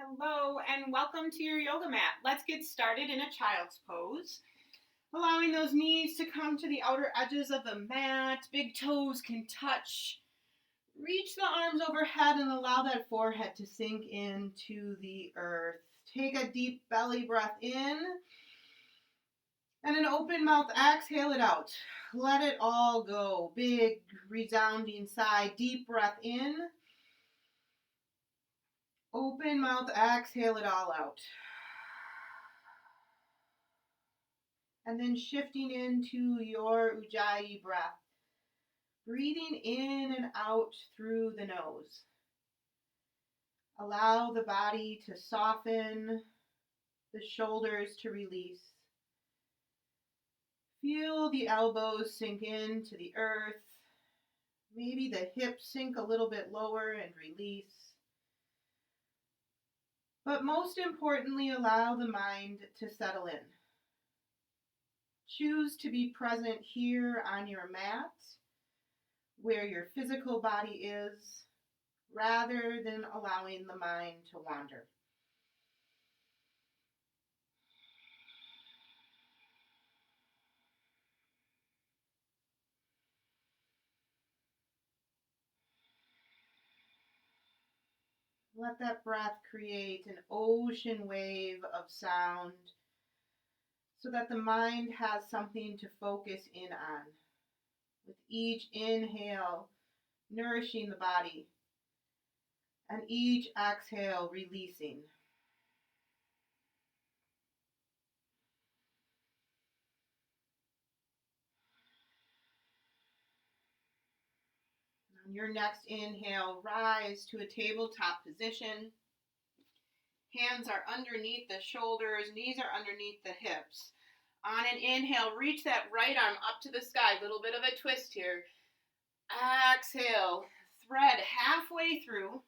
Hello and welcome to your yoga mat. Let's get started in a child's pose. Allowing those knees to come to the outer edges of the mat. Big toes can touch. Reach the arms overhead and allow that forehead to sink into the earth. Take a deep belly breath in and an open mouth exhale it out. Let it all go. Big resounding sigh. Deep breath in. Open mouth, exhale it all out. And then shifting into your Ujjayi breath. Breathing in and out through the nose. Allow the body to soften, the shoulders to release. Feel the elbows sink into the earth. Maybe the hips sink a little bit lower and release. But most importantly, allow the mind to settle in. Choose to be present here on your mat, where your physical body is, rather than allowing the mind to wander. Let that breath create an ocean wave of sound so that the mind has something to focus in on. With each inhale, nourishing the body, and each exhale, releasing. On your next inhale, rise to a tabletop position. Hands are underneath the shoulders, knees are underneath the hips. On an inhale, reach that right arm up to the sky. A little bit of a twist here. Exhale, thread halfway through.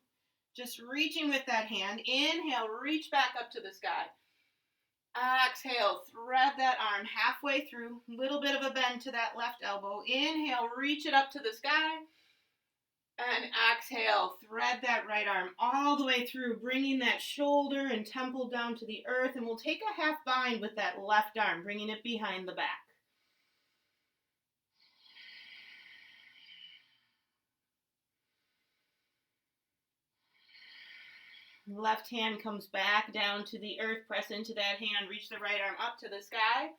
Just reaching with that hand. Inhale, reach back up to the sky. Exhale, thread that arm halfway through. Little bit of a bend to that left elbow. Inhale, reach it up to the sky. And exhale, thread that right arm all the way through, bringing that shoulder and temple down to the earth. And we'll take a half bind with that left arm, bringing it behind the back. Left hand comes back down to the earth. Press into that hand. Reach the right arm up to the sky.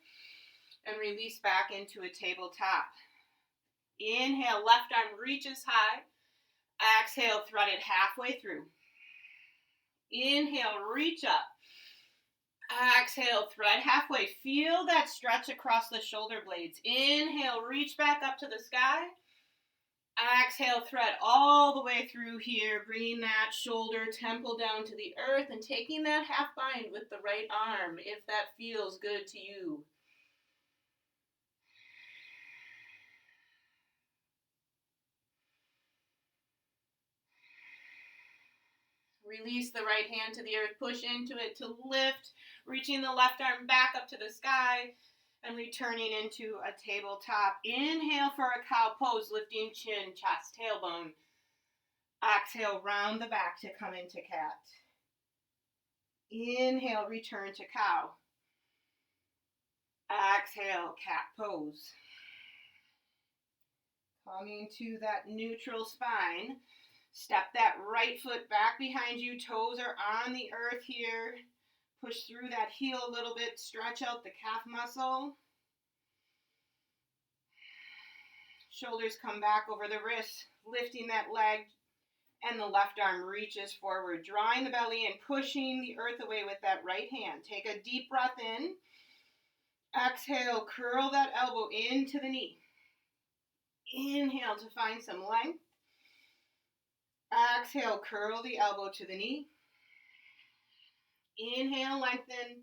And release back into a tabletop. Inhale, left arm reaches high. Exhale, thread it halfway through. Inhale, reach up. Exhale, thread halfway. Feel that stretch across the shoulder blades. Inhale, reach back up to the sky. Exhale, thread all the way through here, bringing that shoulder, temple down to the earth and taking that half bind with the right arm if that feels good to you. Release the right hand to the earth, push into it to lift, reaching the left arm back up to the sky and returning into a tabletop. Inhale for a cow pose, lifting chin, chest, tailbone. Exhale, round the back to come into cat. Inhale, return to cow. Exhale, cat pose. Coming to that neutral spine. Step that right foot back behind you. Toes are on the earth here. Push through that heel a little bit. Stretch out the calf muscle. Shoulders come back over the wrists, lifting that leg, and the left arm reaches forward, drawing the belly in, pushing the earth away with that right hand. Take a deep breath in. Exhale, curl that elbow into the knee. Inhale to find some length. Exhale, curl the elbow to the knee. Inhale, lengthen.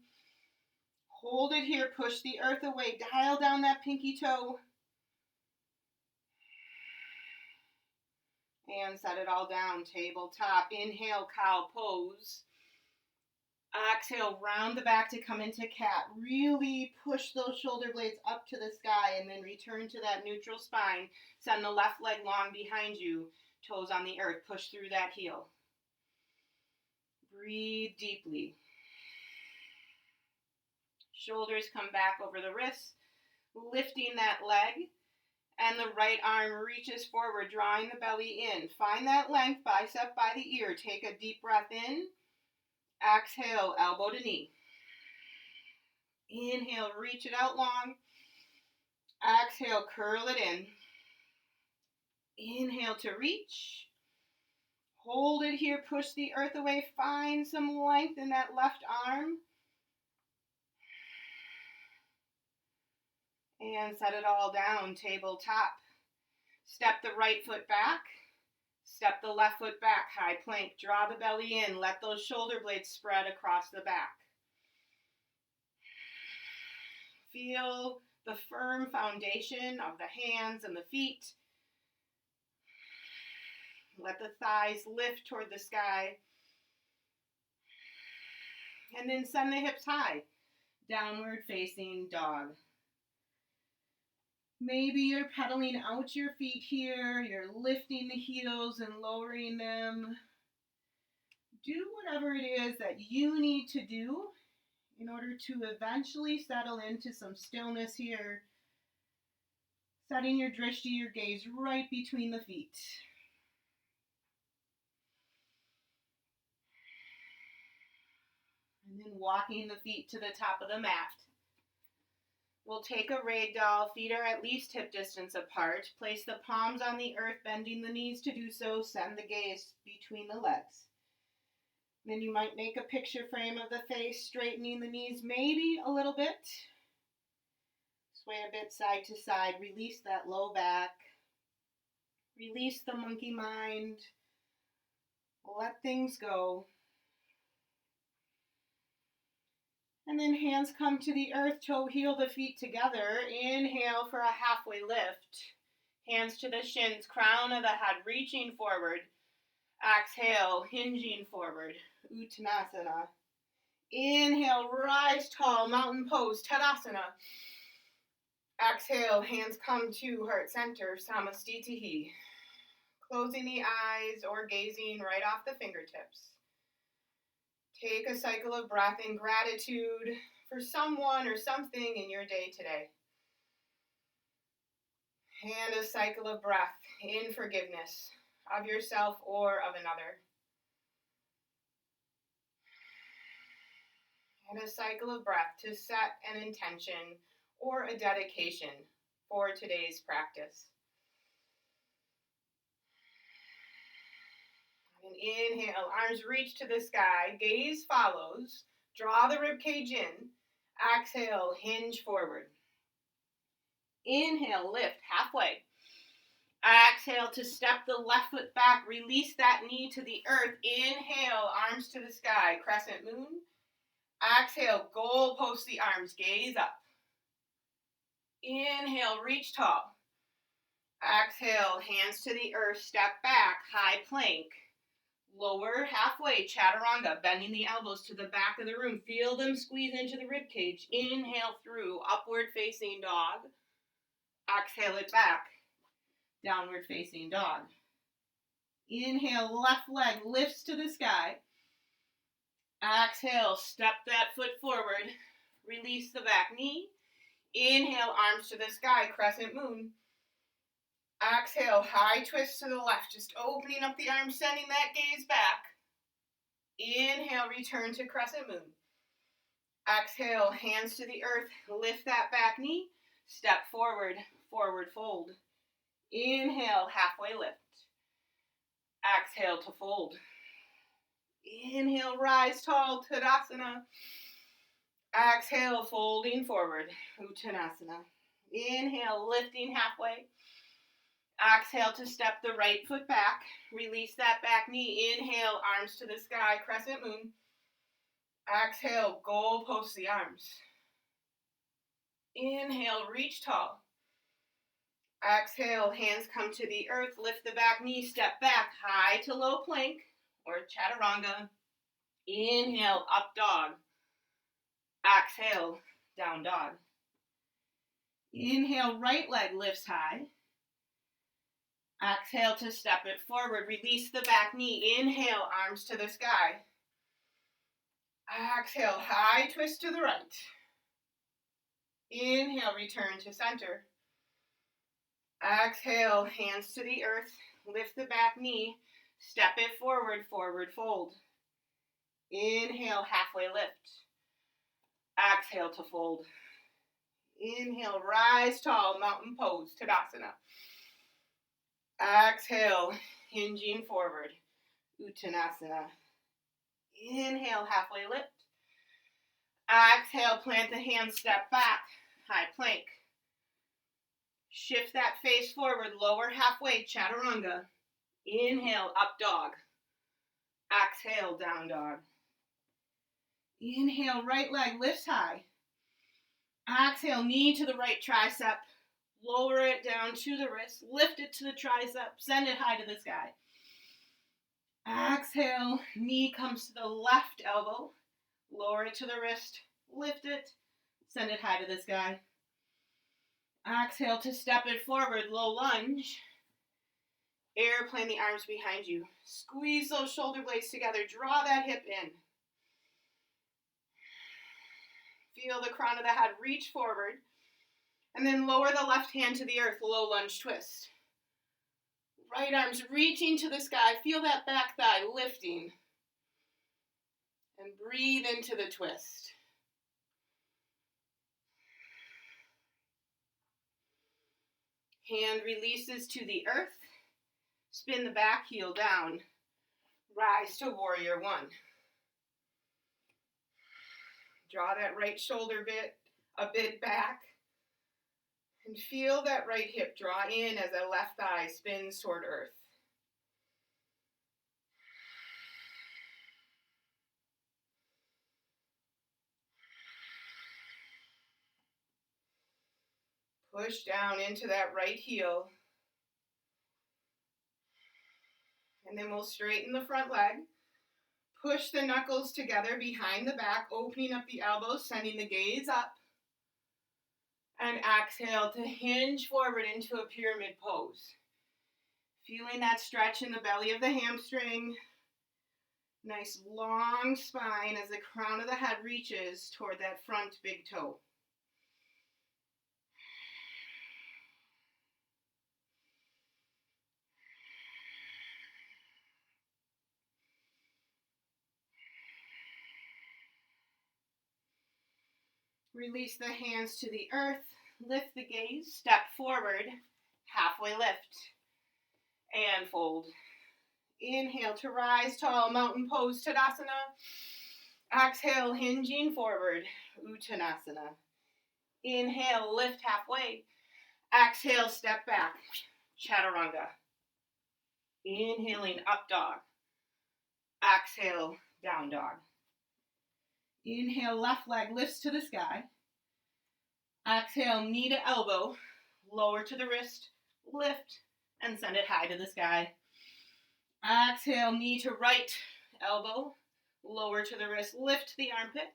Hold it here, push the earth away. Dial down that pinky toe. And set it all down, tabletop. Inhale, cow pose. Exhale, round the back to come into cat. Really push those shoulder blades up to the sky and then return to that neutral spine. Send the left leg long behind you. Toes on the earth. Push through that heel. Breathe deeply. Shoulders come back over the wrists, lifting that leg, and the right arm reaches forward, drawing the belly in. Find that length, bicep by the ear. Take a deep breath in. Exhale, elbow to knee. Inhale, reach it out long. Exhale, curl it in. Inhale to reach. Hold it here, push the earth away. Find some length in that left arm. And set it all down, tabletop. Step the right foot back. Step the left foot back, high plank. Draw the belly in. Let those shoulder blades spread across the back. Feel the firm foundation of the hands and the feet. Let the thighs lift toward the sky. And then send the hips high. Downward facing dog. Maybe you're pedaling out your feet here. You're lifting the heels and lowering them. Do whatever it is that you need to do in order to eventually settle into some stillness here. Setting your drishti, your gaze, right between the feet. And then walking the feet to the top of the mat. We'll take a ragdoll. Feet are at least hip distance apart. Place the palms on the earth, bending the knees to do so. Send the gaze between the legs. Then you might make a picture frame of the face, straightening the knees maybe a little bit. Sway a bit side to side. Release that low back. Release the monkey mind. Let things go. And then hands come to the earth, toe heel the feet together. Inhale for a halfway lift. Hands to the shins, crown of the head reaching forward. Exhale, hinging forward. Uttanasana. Inhale, rise tall, mountain pose, Tadasana. Exhale, hands come to heart center, Samastitihi. Closing the eyes or gazing right off the fingertips. Take a cycle of breath in gratitude for someone or something in your day today. And a cycle of breath in forgiveness of yourself or of another. And a cycle of breath to set an intention or a dedication for today's practice. And inhale, arms reach to the sky, gaze follows, draw the ribcage in. Exhale, hinge forward. Inhale, lift halfway. Exhale to step the left foot back, release that knee to the earth. Inhale, arms to the sky, crescent moon. Exhale, goal post the arms, gaze up. Inhale, reach tall. Exhale, hands to the earth, step back, high plank. Lower halfway, chaturanga, bending the elbows to the back of the room. Feel them squeeze into the rib cage. Inhale through, upward facing dog. Exhale it back, downward facing dog. Inhale, left leg lifts to the sky. Exhale, step that foot forward. Release the back knee. Inhale, arms to the sky, crescent moon. Exhale, high twist to the left, just opening up the arms, sending that gaze back. Inhale, return to crescent moon. Exhale, hands to the earth, lift that back knee, step forward, forward fold. Inhale, halfway lift. Exhale to fold. Inhale, rise tall, Tadasana. Exhale, folding forward, Uttanasana. Inhale, lifting halfway. Exhale to step the right foot back. Release that back knee. Inhale, arms to the sky, crescent moon. Exhale, goal post the arms. Inhale, reach tall. Exhale, hands come to the earth. Lift the back knee, step back, high to low plank or chaturanga. Inhale, up dog. Exhale, down dog. Inhale, right leg lifts high. Exhale to step it forward. Release the back knee. Inhale, arms to the sky. Exhale, high twist to the right. Inhale, return to center. Exhale, hands to the earth. Lift the back knee. Step it forward, forward fold. Inhale, halfway lift. Exhale to fold. Inhale, rise tall, mountain pose, Tadasana. Exhale, hinging forward, Uttanasana. Inhale, halfway lift. Exhale, plant the hands, step back, high plank. Shift that face forward, lower halfway, Chaturanga. Inhale, up dog. Exhale, down dog. Inhale, right leg lifts high. Exhale, knee to the right tricep. Lower it down to the wrist. Lift it to the tricep. Send it high to the sky. Exhale, knee comes to the left elbow. Lower it to the wrist. Lift it. Send it high to the sky. Exhale to step it forward, low lunge. Airplane the arms behind you. Squeeze those shoulder blades together. Draw that hip in. Feel the crown of the head reach forward. And then lower the left hand to the earth, low lunge twist. Right arm's reaching to the sky. Feel that back thigh lifting. And breathe into the twist. Hand releases to the earth. Spin the back heel down. Rise to warrior one. Draw that right shoulder a bit back. And feel that right hip draw in as that left thigh spins toward earth. Push down into that right heel. And then we'll straighten the front leg. Push the knuckles together behind the back, opening up the elbows, sending the gaze up. And exhale to hinge forward into a pyramid pose. Feeling that stretch in the belly of the hamstring. Nice long spine as the crown of the head reaches toward that front big toe. Release the hands to the earth. Lift the gaze. Step forward. Halfway lift. And fold. Inhale to rise tall, mountain pose, Tadasana. Exhale, hinging forward, Uttanasana. Inhale, lift halfway. Exhale, step back, Chaturanga. Inhaling, up dog. Exhale, down dog. Inhale, left leg lifts to the sky. Exhale, knee to elbow, lower to the wrist, lift, and send it high to the sky. Exhale, knee to right elbow, lower to the wrist, lift the armpit,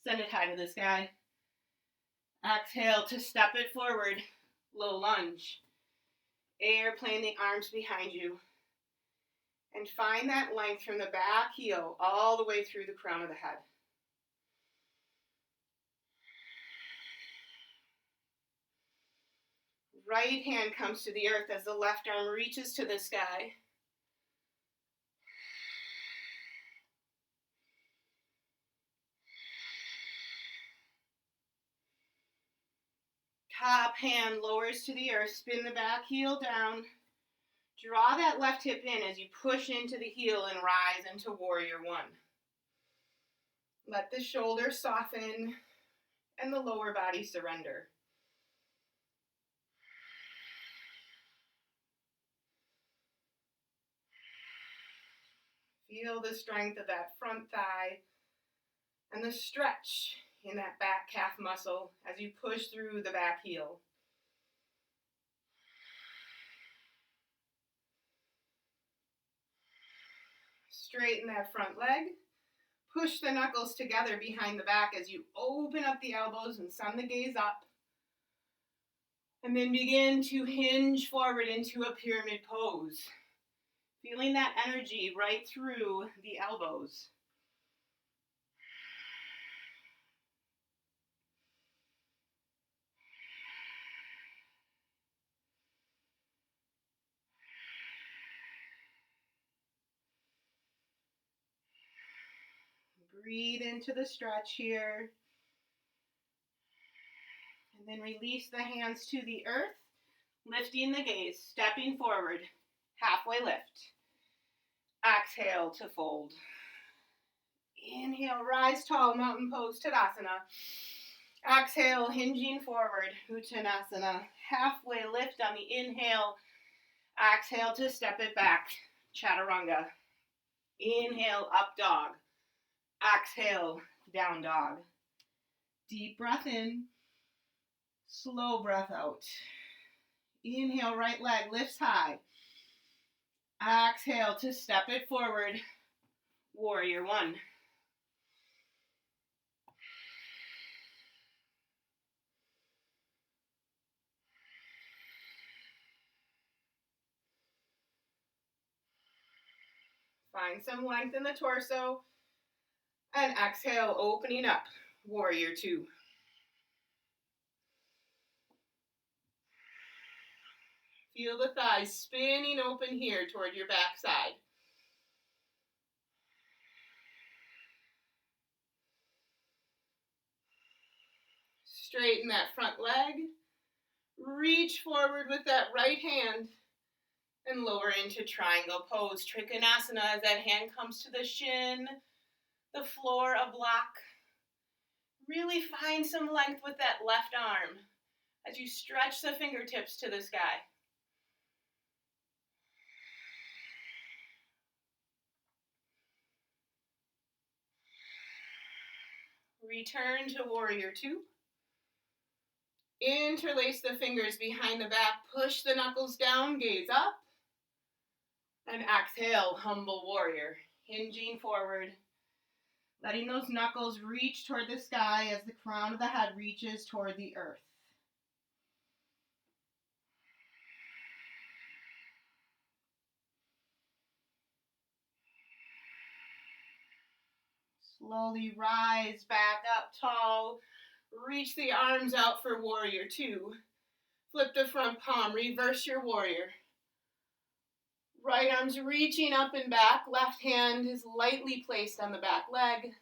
send it high to the sky. Exhale to step it forward, low lunge. Airplane the arms behind you. And find that length from the back heel all the way through the crown of the head. Right hand comes to the earth as the left arm reaches to the sky. Top hand lowers to the earth, spin the back heel down. Draw that left hip in as you push into the heel and rise into warrior one. Let the shoulders soften and the lower body surrender. Feel the strength of that front thigh and the stretch in that back calf muscle as you push through the back heel. Straighten that front leg. Push the knuckles together behind the back as you open up the elbows and send the gaze up. And then begin to hinge forward into a pyramid pose. Feeling that energy right through the elbows. Breathe into the stretch here. And then release the hands to the earth, lifting the gaze, stepping forward, halfway lift. Exhale to fold. Inhale, rise tall, mountain pose, Tadasana. Exhale, hinging forward, Uttanasana. Halfway lift on the inhale. Exhale to step it back, Chaturanga. Inhale, up dog. Exhale, down dog. Deep breath in. Slow breath out. Inhale, right leg lifts high. Exhale to step it forward. Warrior one. Find some length in the torso. And exhale, opening up. Warrior two. Feel the thighs spinning open here toward your backside. Straighten that front leg. Reach forward with that right hand and lower into triangle pose. Trikonasana as that hand comes to the shin, the floor a block. Really find some length with that left arm as you stretch the fingertips to the sky. Return to warrior two. Interlace the fingers behind the back. Push the knuckles down, gaze up. And exhale, humble warrior. Hinging forward. Letting those knuckles reach toward the sky as the crown of the head reaches toward the earth. Slowly rise back up tall. Reach the arms out for warrior two. Flip the front palm, reverse your warrior. Right arm's reaching up and back. Left hand is lightly placed on the back leg.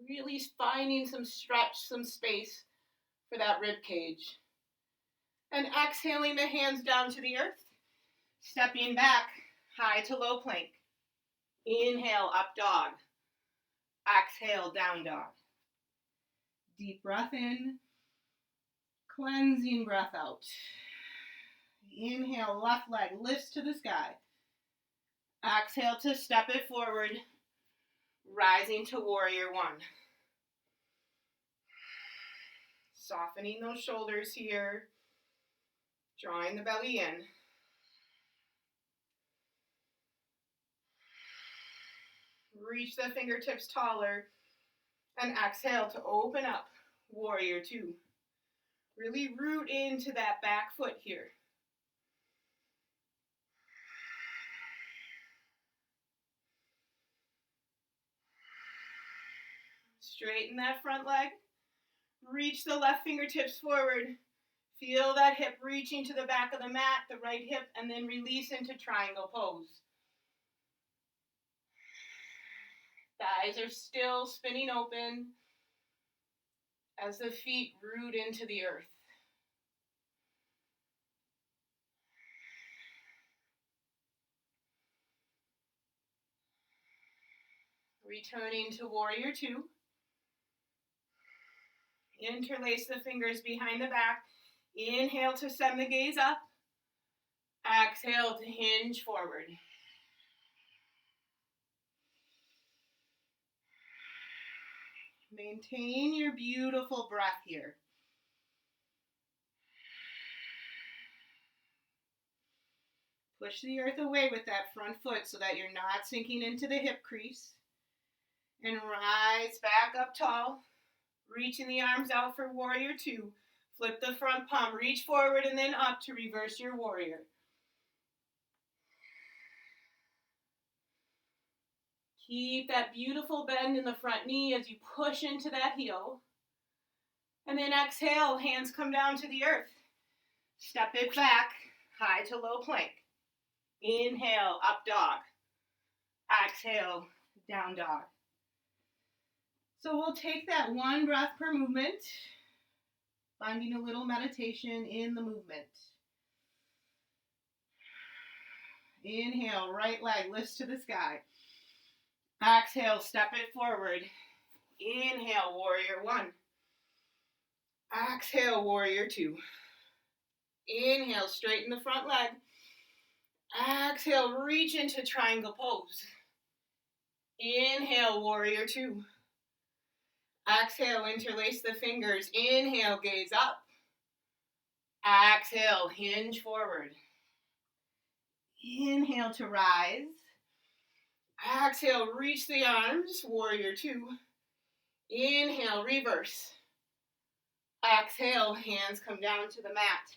Really finding some stretch, some space for that rib cage. And exhaling the hands down to the earth. Stepping back, high to low plank. Inhale, up dog. Exhale, down dog. Deep breath in. Cleansing breath out. Inhale, left leg lifts to the sky. Exhale to step it forward, rising to warrior one. Softening those shoulders here, drawing the belly in. Reach the fingertips taller, and exhale to open up, warrior two. Really root into that back foot here. Straighten that front leg. Reach the left fingertips forward. Feel that hip reaching to the back of the mat, the right hip, and then release into triangle pose. Thighs are still spinning open as the feet root into the earth. Returning to warrior two. Interlace the fingers behind the back. Inhale to send the gaze up. Exhale to hinge forward. Maintain your beautiful breath here. Push the earth away with that front foot so that you're not sinking into the hip crease. And rise back up tall. Reaching the arms out for warrior two. Flip the front palm, reach forward and then up to reverse your warrior. Keep that beautiful bend in the front knee as you push into that heel. And then exhale, hands come down to the earth. Step it back, high to low plank. Inhale, up dog. Exhale, down dog. So we'll take that one breath per movement, finding a little meditation in the movement. Inhale, right leg lifts to the sky. Exhale, step it forward. Inhale, warrior one. Exhale, warrior two. Inhale, straighten the front leg. Exhale, reach into triangle pose. Inhale, warrior two. Exhale, interlace the fingers. Inhale, gaze up. Exhale, hinge forward. Inhale to rise. Exhale, reach the arms, warrior two. Inhale, reverse. Exhale, hands come down to the mat.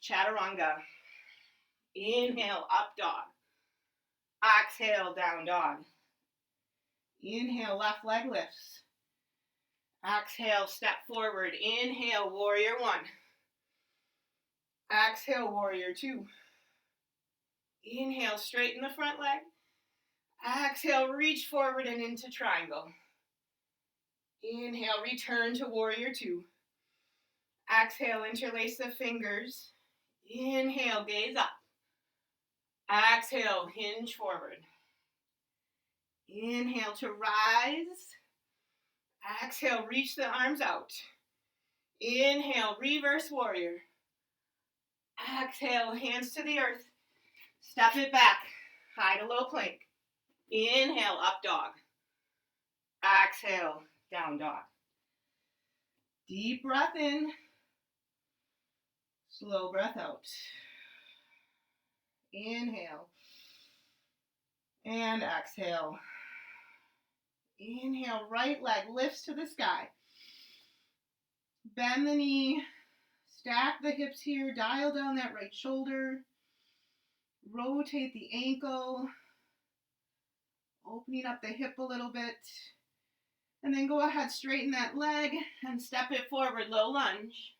Chaturanga. Inhale, up dog. Exhale, down dog. Inhale, left leg lifts. Exhale, step forward. Inhale, warrior one. Exhale, warrior two. Inhale, straighten the front leg. Exhale, reach forward and into triangle. Inhale, return to warrior two. Exhale, interlace the fingers. Inhale, gaze up. Exhale, hinge forward. Inhale to rise. Exhale, reach the arms out. Inhale, reverse warrior. Exhale, hands to the earth. Step it back, high to low plank. Inhale, up dog. Exhale, down dog. Deep breath in. Slow breath out. Inhale. And exhale. Inhale, right leg lifts to the sky. Bend the knee. Stack the hips here. Dial down that right shoulder. Rotate the ankle. Opening up the hip a little bit. And then go ahead, straighten that leg and step it forward, low lunge.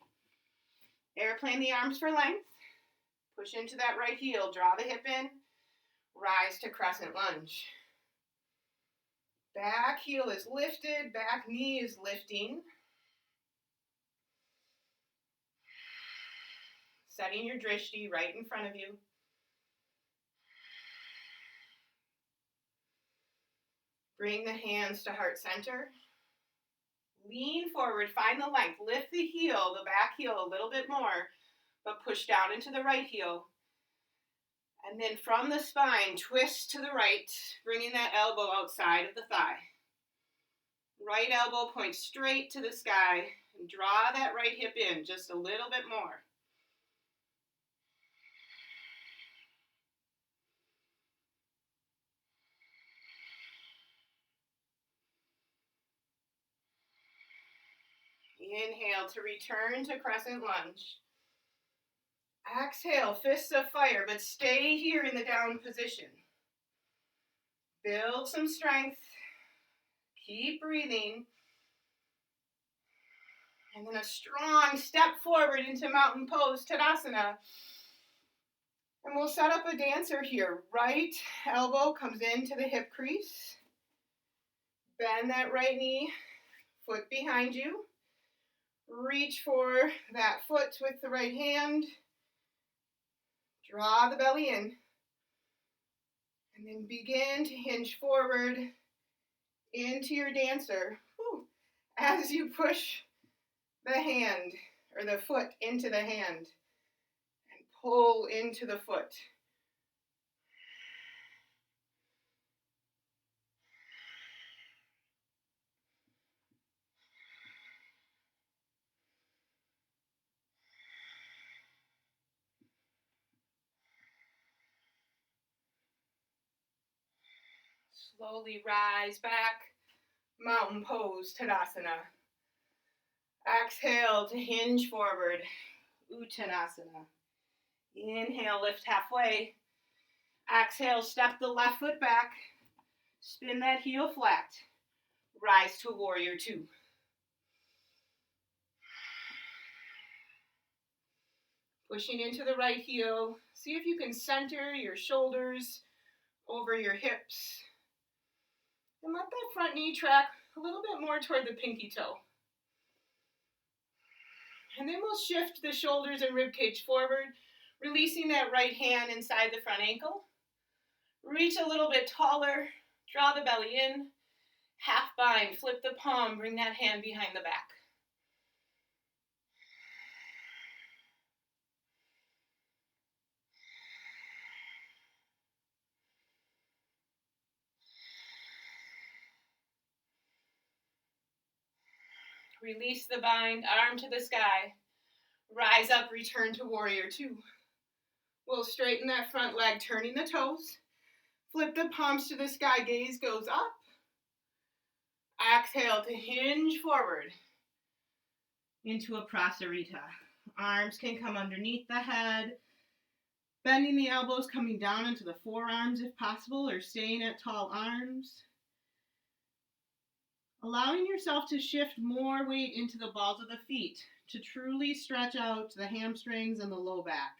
Airplane the arms for length. Push into that right heel, draw the hip in. Rise to crescent lunge. Back heel is lifted, back knee is lifting. Setting your drishti right in front of you. Bring the hands to heart center. Lean forward, find the length. Lift the heel, the back heel a little bit more, but push down into the right heel. And then from the spine, twist to the right, bringing that elbow outside of the thigh. Right elbow points straight to the sky, and draw that right hip in just a little bit more. Inhale to return to crescent lunge. Exhale, fists of fire, but stay here in the down position. Build some strength. Keep breathing. And then a strong step forward into mountain pose, Tadasana. And we'll set up a dancer here. Right elbow comes into the hip crease. Bend that right knee, foot behind you. Reach for that foot with the right hand. Draw the belly in. And then begin to hinge forward into your dancer. Whew. As you push the hand or the foot into the hand and pull into the foot. Slowly rise back, mountain pose, Tadasana. Exhale to hinge forward, Uttanasana. Inhale, lift halfway. Exhale, step the left foot back. Spin that heel flat. Rise to warrior two. Pushing into the right heel. See if you can center your shoulders over your hips. And let that front knee track a little bit more toward the pinky toe. And then we'll shift the shoulders and rib cage forward, releasing that right hand inside the front ankle. Reach a little bit taller, draw the belly in, half bind, flip the palm, bring that hand behind the back. Release the bind, arm to the sky. Rise up, return to warrior two. We'll straighten that front leg, turning the toes. Flip the palms to the sky, gaze goes up. Exhale to hinge forward into a prasarita. Arms can come underneath the head. Bending the elbows, coming down into the forearms if possible, or staying at tall arms. Allowing yourself to shift more weight into the balls of the feet to truly stretch out the hamstrings and the low back.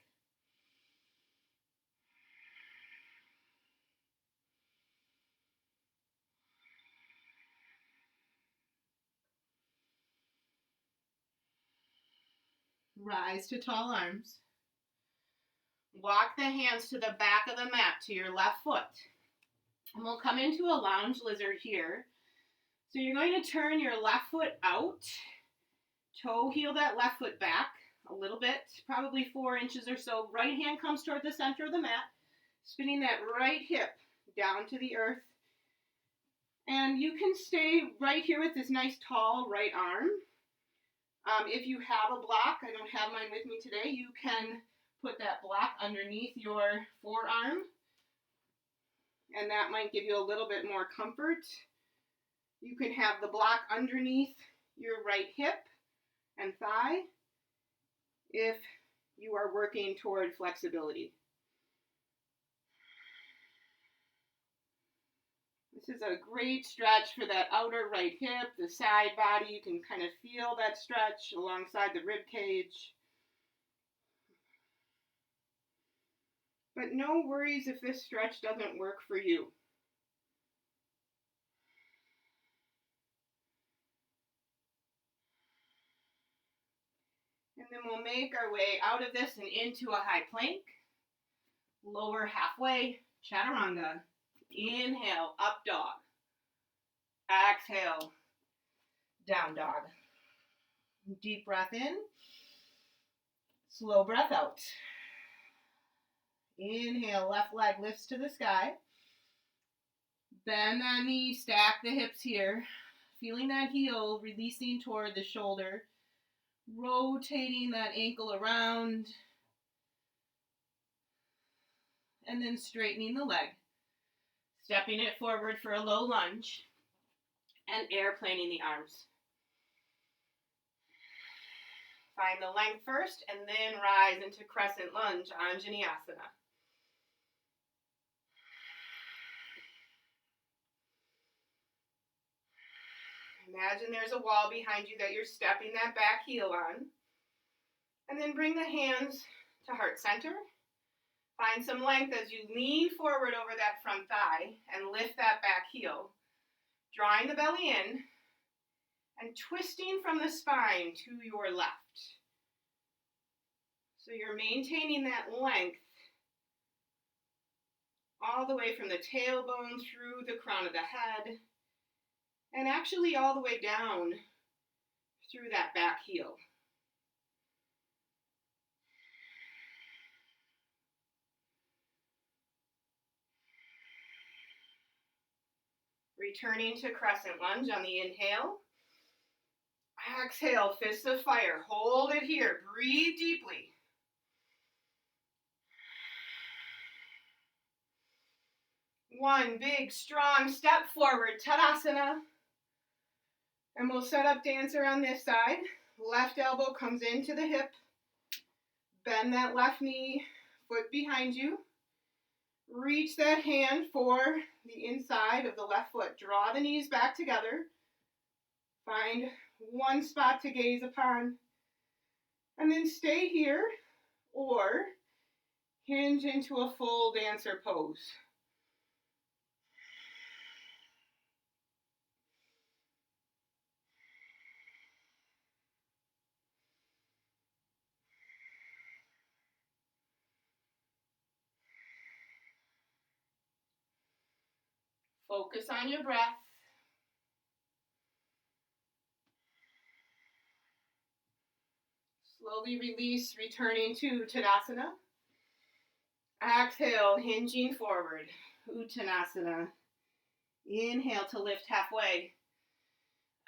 Rise to tall arms. Walk the hands to the back of the mat to your left foot. And we'll come into a lounge lizard here. So you're going to turn your left foot out, toe heel that left foot back a little bit, probably 4 inches or so. Right hand comes toward the center of the mat, spinning that right hip down to the earth. And you can stay right here with this nice tall right arm. If you have a block, I don't have mine with me today, you can put that block underneath your forearm, and that might give you a little bit more comfort. You can have the block underneath your right hip and thigh if you are working toward flexibility. This is a great stretch for that outer right hip, the side body. You can kind of feel that stretch alongside the rib cage. But no worries if this stretch doesn't work for you. And then we'll make our way out of this and into a high plank. Lower halfway, chaturanga. Inhale, up dog. Exhale, down dog. Deep breath in. Slow breath out. Inhale, left leg lifts to the sky. Bend that knee, stack the hips here. Feeling that heel releasing toward the shoulder. Rotating that ankle around. And then straightening the leg. Stepping it forward for a low lunge. And airplaning the arms. Find the length first and then rise into crescent lunge, Anjaneyasana. Imagine there's a wall behind you that you're stepping that back heel on. And then bring the hands to heart center. Find some length as you lean forward over that front thigh and lift that back heel. Drawing the belly in and twisting from the spine to your left. So you're maintaining that length all the way from the tailbone through the crown of the head and actually all the way down through that back heel. Returning to crescent lunge on the inhale. Exhale, fists of fire. Hold it here. Breathe deeply. One big, strong step forward, Tadasana. And we'll set up dancer on this side. Left elbow comes into the hip. Bend that left knee, foot behind you. Reach that hand for the inside of the left foot. Draw the knees back together. Find one spot to gaze upon. And then stay here or hinge into a full dancer pose. Focus on your breath. Slowly release, returning to Tadasana. Exhale, hinging forward. Uttanasana. Inhale to lift halfway.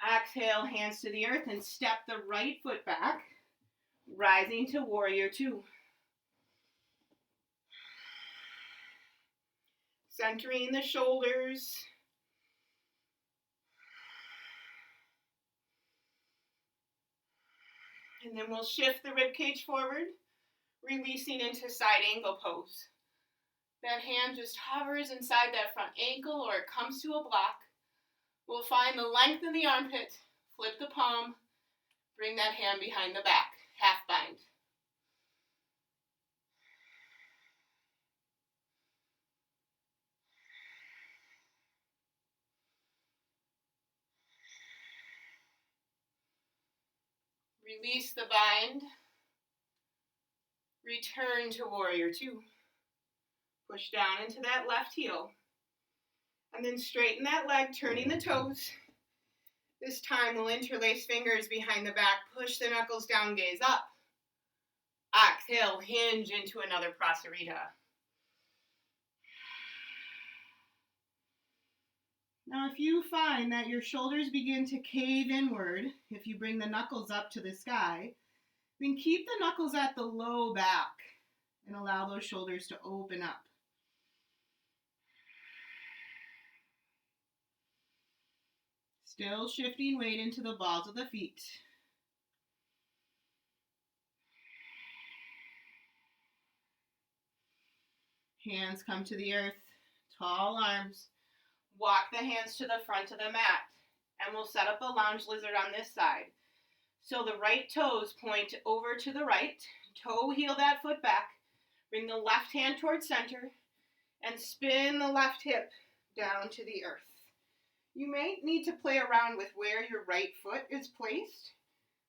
Exhale, hands to the earth and step the right foot back, rising to warrior two. Centering the shoulders. And then we'll shift the ribcage forward, releasing into side angle pose. That hand just hovers inside that front ankle or it comes to a block. We'll find the length of the armpit, flip the palm, bring that hand behind the back, half bind. Release the bind. Return to warrior two. Push down into that left heel. And then straighten that leg, turning the toes. This time we'll interlace fingers behind the back, push the knuckles down, gaze up. Exhale, hinge into another Prasarita. Now if you find that your shoulders begin to cave inward, if you bring the knuckles up to the sky, then keep the knuckles at the low back and allow those shoulders to open up. Still shifting weight into the balls of the feet. Hands come to the earth, tall arms. Walk the hands to the front of the mat. And we'll set up a lounge lizard on this side. So the right toes point over to the right. Toe heel that foot back. Bring the left hand towards center. And spin the left hip down to the earth. You may need to play around with where your right foot is placed.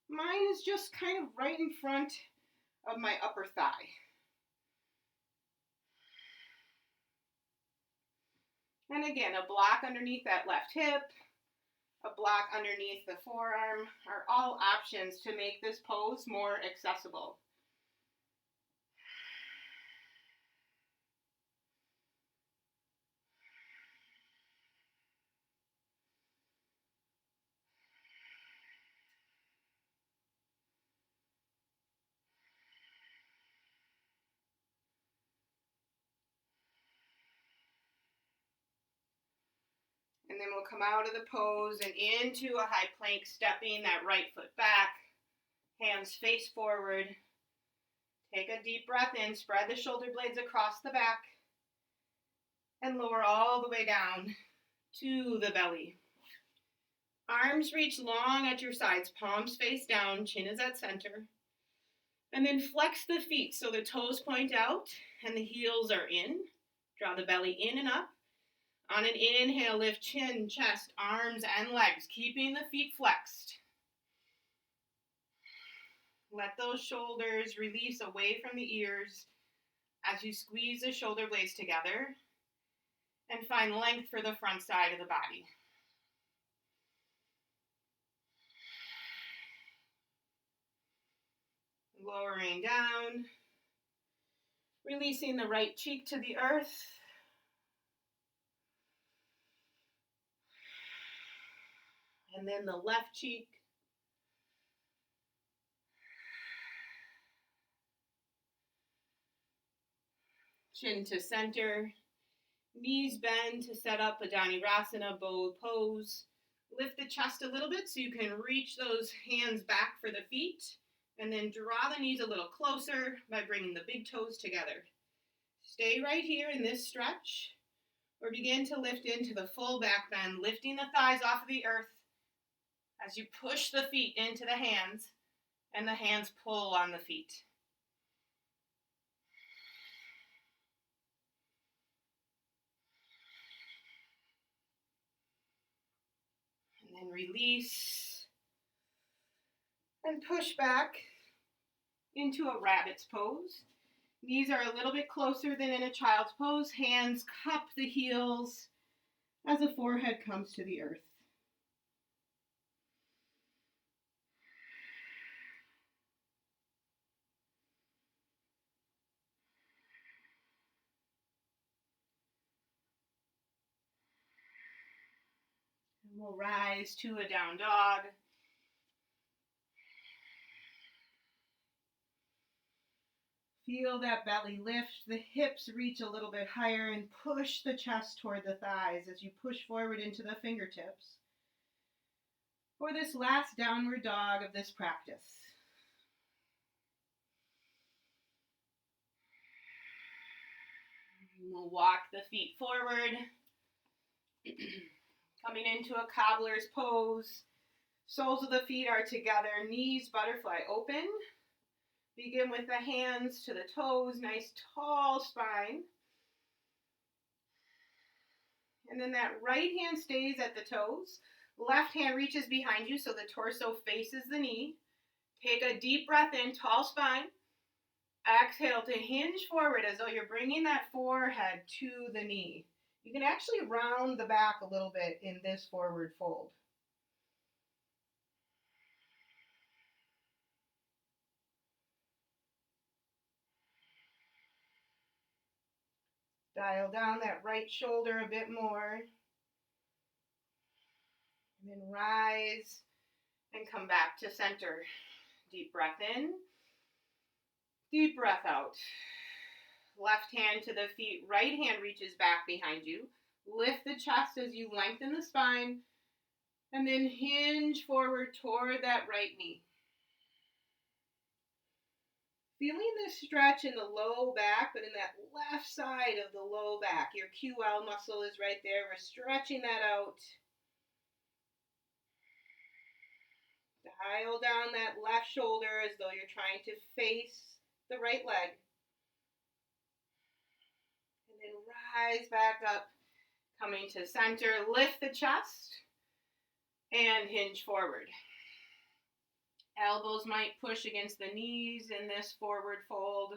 Mine is just kind of right in front of my upper thigh. And again, a block underneath that left hip, a block underneath the forearm are all options to make this pose more accessible. And then we'll come out of the pose and into a high plank, stepping that right foot back, hands face forward. Take a deep breath in, spread the shoulder blades across the back, and lower all the way down to the belly. Arms reach long at your sides, palms face down, chin is at center. And then flex the feet so the toes point out and the heels are in. Draw the belly in and up. On an inhale, lift chin, chest, arms, and legs, keeping the feet flexed. Let those shoulders release away from the ears as you squeeze the shoulder blades together and find length for the front side of the body. Lowering down, releasing the right cheek to the earth. And then the left cheek. Chin to center. Knees bend to set up a Dhanurasana bow pose. Lift the chest a little bit so you can reach those hands back for the feet. And then draw the knees a little closer by bringing the big toes together. Stay right here in this stretch. Or begin to lift into the full back bend, lifting the thighs off of the earth as you push the feet into the hands and the hands pull on the feet. And then release and push back into a rabbit's pose. Knees are a little bit closer than in a child's pose. Hands cup the heels as the forehead comes to the earth. And we'll rise to a down dog. Feel that belly lift, the hips reach a little bit higher, and push the chest toward the thighs as you push forward into the fingertips for this last downward dog of this practice. We'll walk the feet forward, coming into a cobbler's pose. Soles of the feet are together, knees butterfly open. Begin with the hands to the toes, nice tall spine. And then that right hand stays at the toes. Left hand reaches behind you so the torso faces the knee. Take a deep breath in, tall spine. Exhale to hinge forward as though you're bringing that forehead to the knee. You can actually round the back a little bit in this forward fold. Dial down that right shoulder a bit more. And then rise and come back to center. Deep breath in. Deep breath out. Left hand to the feet. Right hand reaches back behind you. Lift the chest as you lengthen the spine. And then hinge forward toward that right knee. Feeling this stretch in the low back, but in that left side of the low back. Your QL muscle is right there. We're stretching that out. Dial down that left shoulder as though you're trying to face the right leg. And then rise back up, coming to center. Lift the chest and hinge forward. Elbows might push against the knees in this forward fold.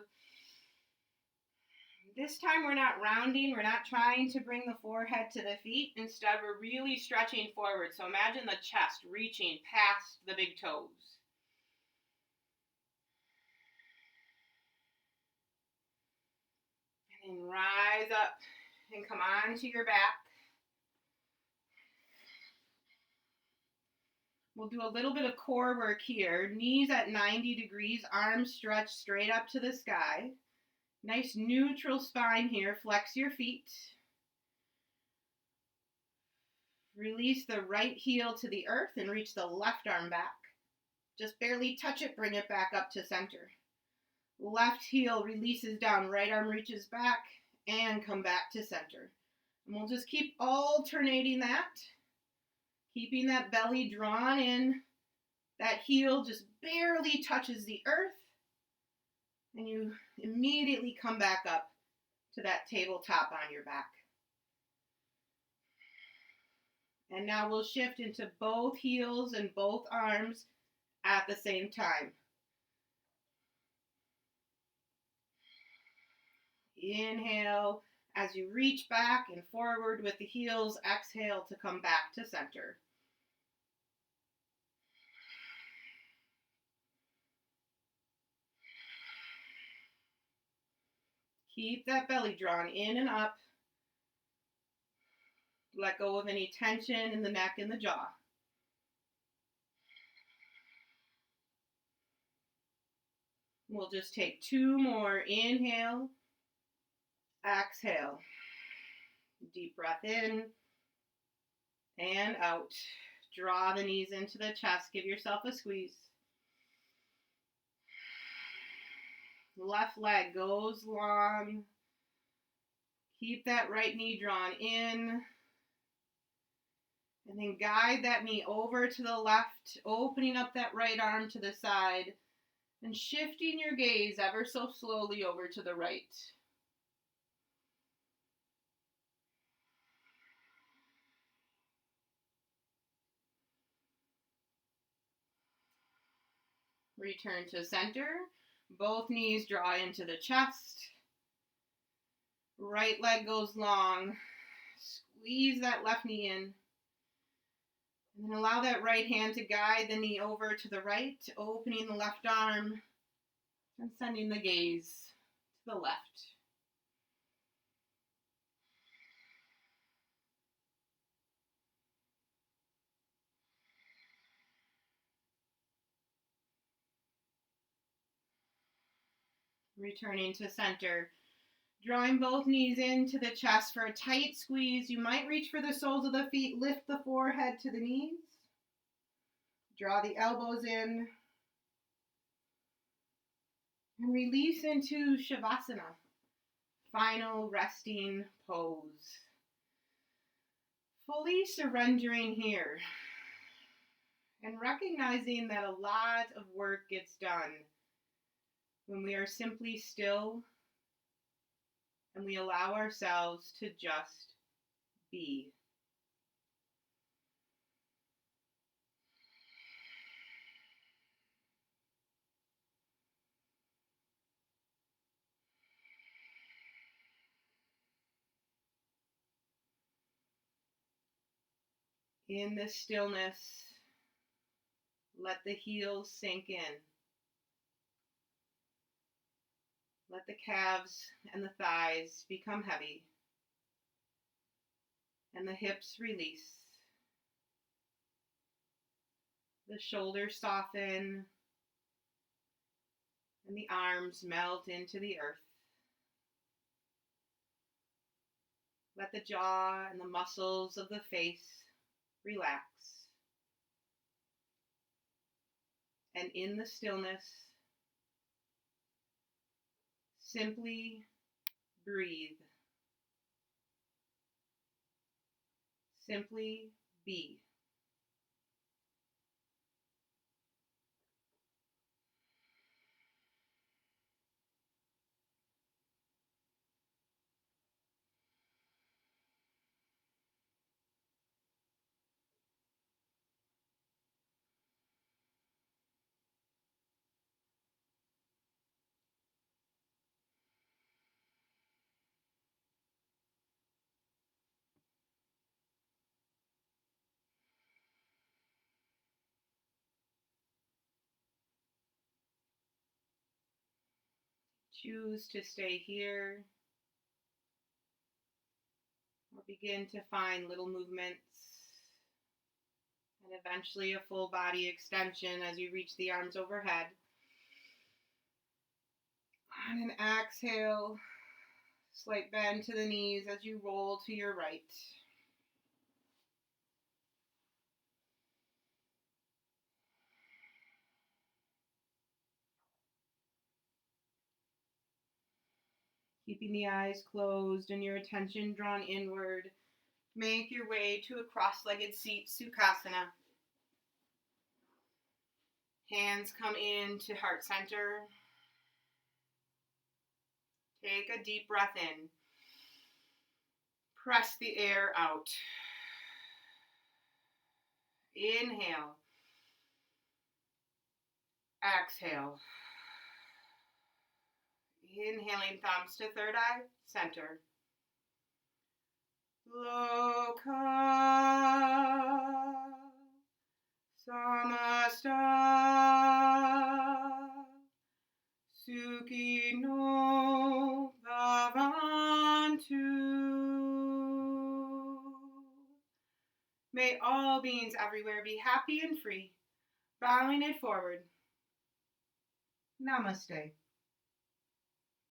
This time we're not rounding, we're not trying to bring the forehead to the feet. Instead, we're really stretching forward. So imagine the chest reaching past the big toes. And then rise up and come onto your back. We'll do a little bit of core work here. Knees at 90 degrees, arms stretched straight up to the sky. Nice neutral spine here. Flex your feet. Release the right heel to the earth and reach the left arm back. Just barely touch it, bring it back up to center. Left heel releases down, right arm reaches back, and come back to center. And we'll just keep alternating that. Keeping that belly drawn in. That heel just barely touches the earth. And you immediately come back up to that tabletop on your back. And now we'll shift into both heels and both arms at the same time. Inhale as you reach back and forward with the heels. Exhale to come back to center. Keep that belly drawn in and up. Let go of any tension in the neck and the jaw. We'll just take two more. Inhale. Exhale. Deep breath in and out. Draw the knees into the chest. Give yourself a squeeze. Left leg goes long. Keep that right knee drawn in. And then guide that knee over to the left, opening up that right arm to the side, and shifting your gaze ever so slowly over to the right. Return to center. Both knees draw into the chest. Right leg goes long. squeeze that left knee in. And then allow that right hand to guide the knee over to the right, opening the left arm and sending the gaze to the left. Returning to center. Drawing both knees into the chest for a tight squeeze. You might reach for the soles of the feet. Lift the forehead to the knees. Draw the elbows in. And release into Shavasana. Final resting pose. Fully surrendering here. And recognizing that a lot of work gets done when we are simply still and we allow ourselves to just be. In this stillness, let the heels sink in. Let the calves and the thighs become heavy, and the hips release. The shoulders soften, and the arms melt into the earth. Let the jaw and the muscles of the face relax. And in the stillness, simply breathe. Simply be. Choose to stay here or begin to find little movements and eventually a full body extension as you reach the arms overhead. On an exhale, slight bend to the knees as you roll to your right. Keeping the eyes closed and your attention drawn inward, make your way to a cross-legged seat, Sukhasana. Hands come into heart center. Take a deep breath in. Press the air out. Inhale. Exhale. Inhaling, thumbs to third eye, center. Loka samasta sukhino bhavantu. May all beings everywhere be happy and free. Bowing it forward. Namaste.